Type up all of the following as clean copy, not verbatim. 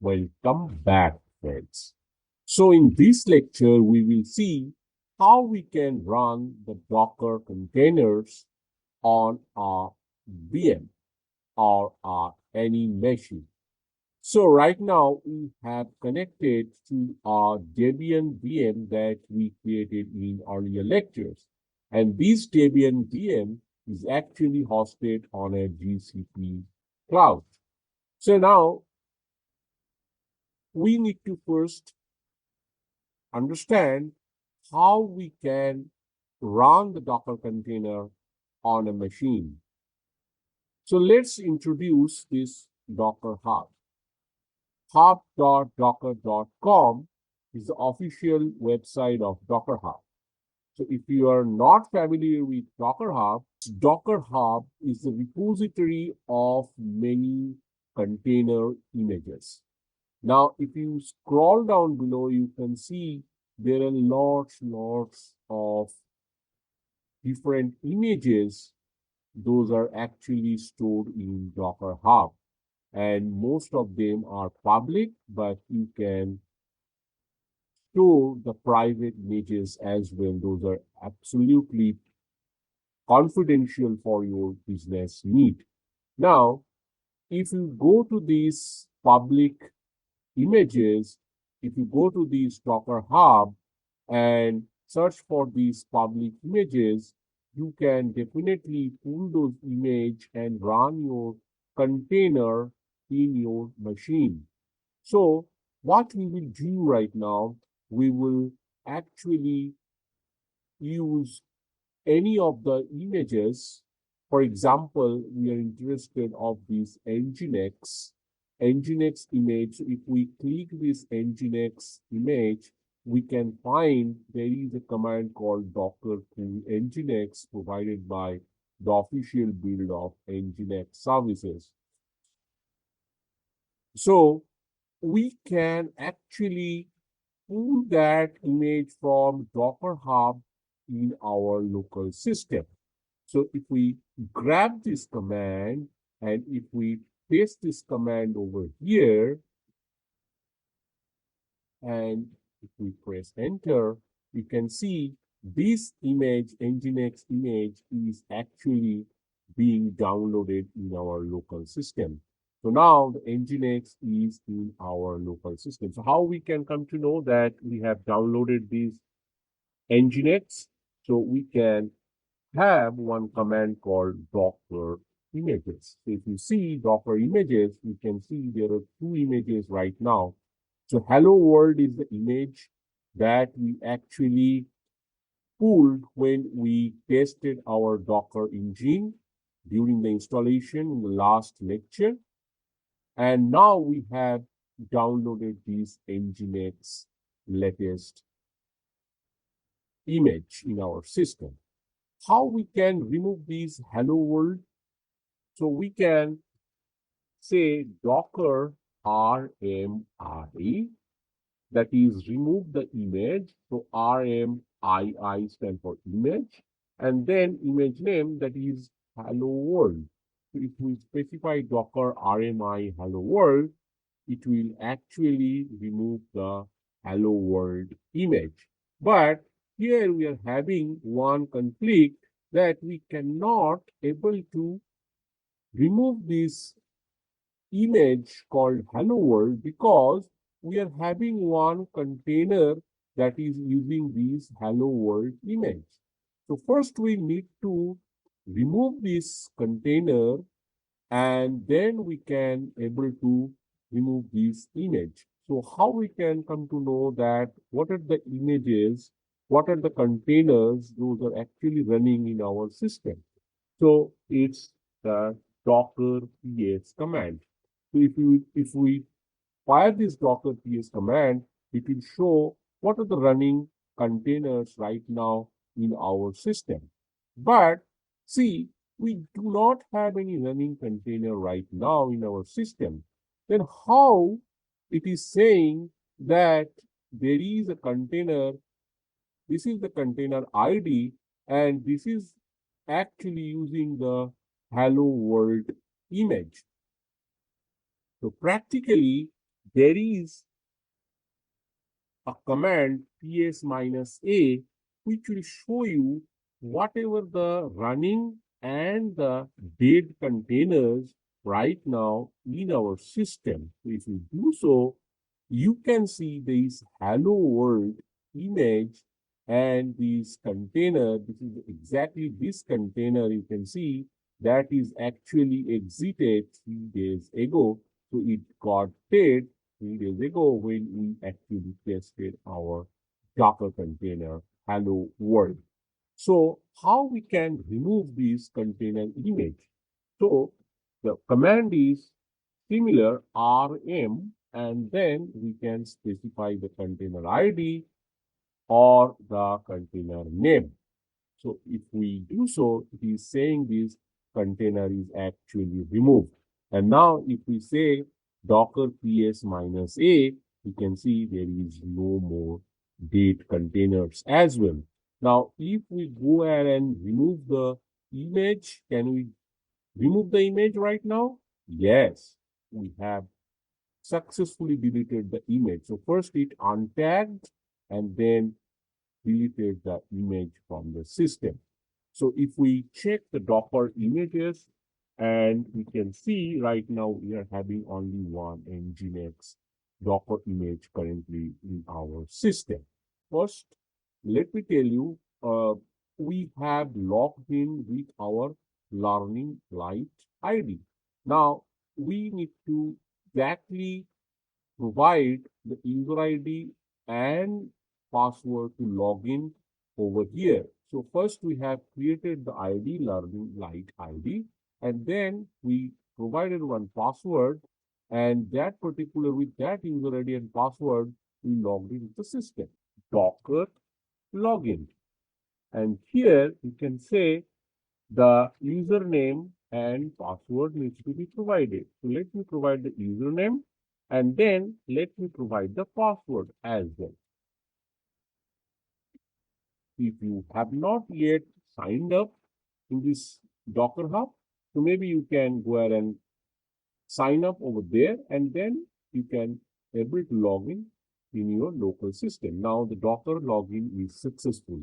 Welcome back, friends. So in this lecture, we will see how we can run the Docker containers on a VM or any machine. So right now we have connected to our Debian VM that we created in earlier lectures. And this Debian VM is actually hosted on a GCP cloud. So now we need to first understand how we can run the Docker container on a machine. So let's introduce this Docker Hub. Hub.docker.com is the official website of Docker Hub. So if you are not familiar with Docker Hub is the repository of many container images. Now, if you scroll down below, you can see there are lots of different images. Those are actually stored in Docker Hub. And most of them are public, but you can store the private images as well. Those are absolutely confidential for your business need. Now, if you go to these public images, if you go to this Docker Hub and search for these public images, you can definitely pull those images and run your container in your machine. So what we will do right now, we will actually use any of the images. For example, we are interested of this nginx image. So if we click this nginx image, we can find there is a command called docker to nginx provided by the official build of nginx services. So we can actually pull that image from Docker Hub in our local system. So if we grab this command and if we paste this command over here, and if we press enter, you can see this image, nginx image, is actually being downloaded in our local system. So now the nginx is in our local system. So how we can come to know that we have downloaded this nginx? So we can have one command called docker images. So if you see docker images, you can see there are two images right now. So hello world is the image that we actually pulled when we tested our Docker engine during the installation in the last lecture. And now we have downloaded this nginx latest image in our system. How we can remove this hello world? So we can say docker rmi, that is remove the image. So RMII stand for image, and then image name, that is hello world. So if we specify docker RMI hello world, it will actually remove the hello world image. But here we are having one conflict that we cannot able to remove this image called hello world because we are having one container that is using this hello world image. So first we need to remove this container and then we can able to remove this image. So how we can come to know that what are the images, what are the containers those are actually running in our system? So it's the docker ps command. So if we fire this docker ps command, it will show what are the running containers right now in our system. But see, we do not have any running container right now in our system. Then how it is saying that there is a container, this is the container ID, and this is actually using the hello world image. So practically, there is a command ps-a which will show you whatever the running and the dead containers right now in our system. So if you do so, you can see this hello world image and this container. This is exactly this container you can see that is actually exited 3 days ago. So it got dead 3 days ago when we actually tested our Docker container hello world. So how we can remove this container image? So the command is similar rm, and then we can specify the container ID or the container name. So if we do so, it is saying this container is actually removed. And now if we say docker ps-a, we can see there is no more date containers as well. Now, if we go ahead and remove the image, can we remove the image right now? Yes, we have successfully deleted the image. So first it untagged and then deleted the image from the system. So if we check the Docker images, and we can see right now we are having only one nginx Docker image currently in our system. First, let me tell you, we have logged in with our learning light ID. Now, we need to exactly provide the user ID and password to log in over here. So first we have created the ID, learning light ID, and then we provided one password, and that particular with that user ID and password, we logged into the system. Docker login. And here you can say the username and password needs to be provided. So let me provide the username and then let me provide the password as well. If you have not yet signed up in this Docker Hub, so maybe you can go ahead and sign up over there, and then you can able to log in your local system. Now the Docker login is successful.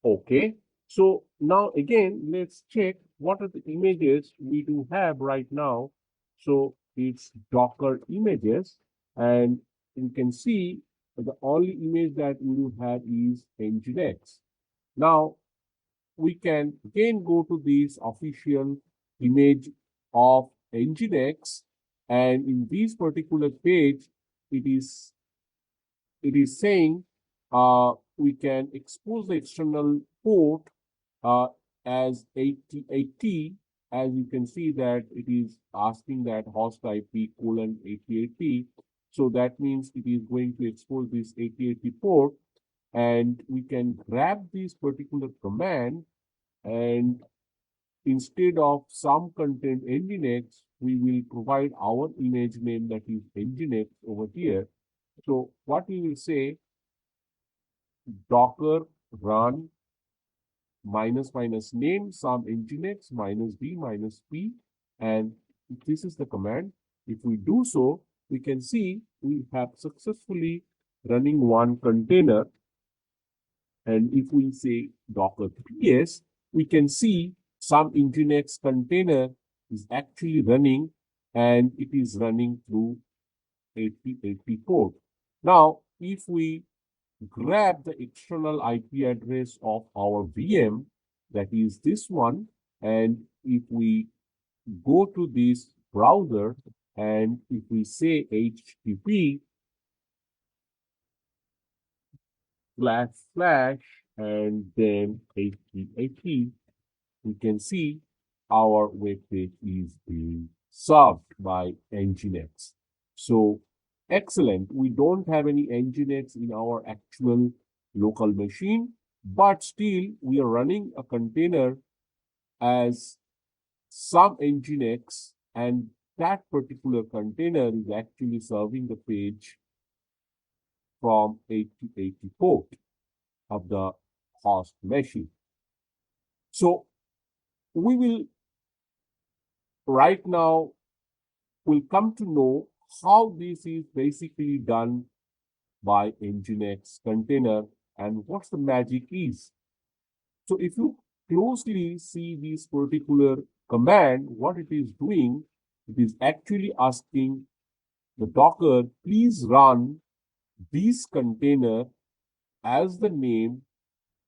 Okay, so now again, let's check what are the images we do have right now. So it's Docker images, and you can see the only image that we do have is nginx. Now we can again go to this official image of nginx, and in this particular page, it is saying we can expose the external port as 8080. As you can see that it is asking that host IP colon 8080. So that means it is going to expose this 8080 port, and we can grab this particular command, and instead of some content nginx, we will provide our image name that is nginx over here. So what we will say, docker run minus minus name some nginx minus b minus p, and this is the command. If we do so, we can see we have successfully running one container. And if we say docker ps, we can see some nginx container is actually running, and it is running through 8080 port. Now, if we grab the external IP address of our VM, that is this one, and if we go to this browser and if we say http // and then 8080, we can see our web page is being served by nginx. So excellent. We don't have any nginx in our actual local machine, but still we are running a container as some nginx, and that particular container is actually serving the page from 8080 port of the host machine. So we will right now we'll come to know how this is basically done by nginx container and what's the magic is. So if you closely see this particular command, what it is doing, it is actually asking the Docker, please run this container as the name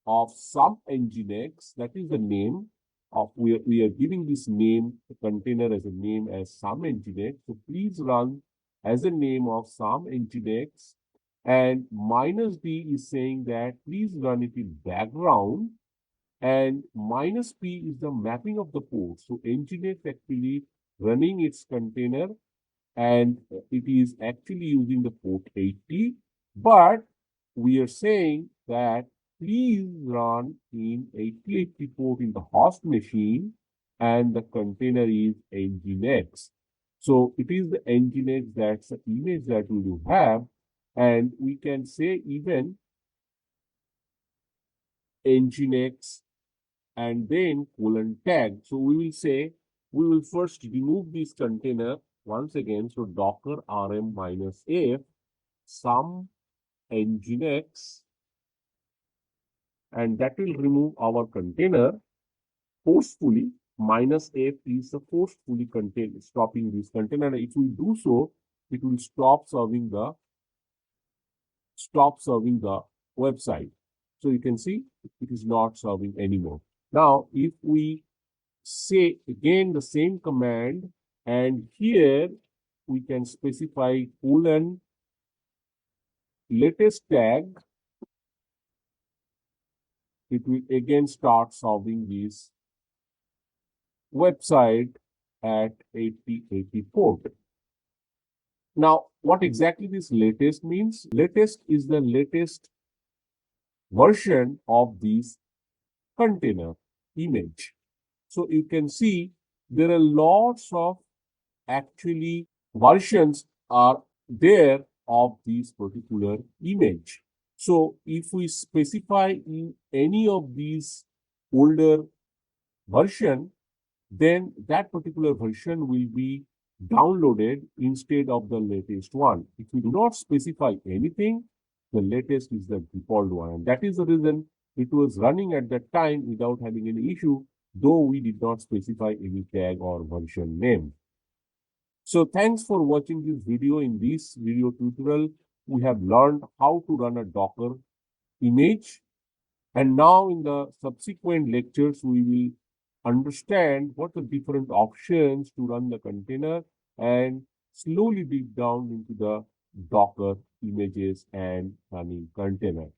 of some nginx. That is the name of, we are giving this name, the container as a name as some nginx. So please run as a name of some nginx. And minus D is saying that please run it in background. And minus P is the mapping of the port. So nginx actually running its container and it is actually using the port 80. But we are saying that please run in 8080 port in the host machine and the container is nginx. So it is the nginx, that's the image that we will have. And we can say even nginx and then colon tag. So we will say, we will first remove this container once again. So docker rm minus f some nginx, and that will remove our container forcefully. Minus f is the forcefully contain stopping this container. And if we do so, it will stop serving the website. So you can see it is not serving anymore. Now, if we say again the same command, and here we can specify colon latest tag, it will again start serving this website at 8080 port. Now, what exactly this latest means? Latest is the latest version of this container image. So you can see there are lots of actually versions are there of this particular image. So if we specify in any of these older version, then that particular version will be downloaded instead of the latest one. If we do not specify anything, the latest is the default one. And that is the reason it was running at that time without having any issue, though we did not specify any tag or version name. So thanks for watching this video. In this video tutorial, we have learned how to run a Docker image. And now in the subsequent lectures, we will understand what are the different options to run the container and slowly dig down into the Docker images and running containers.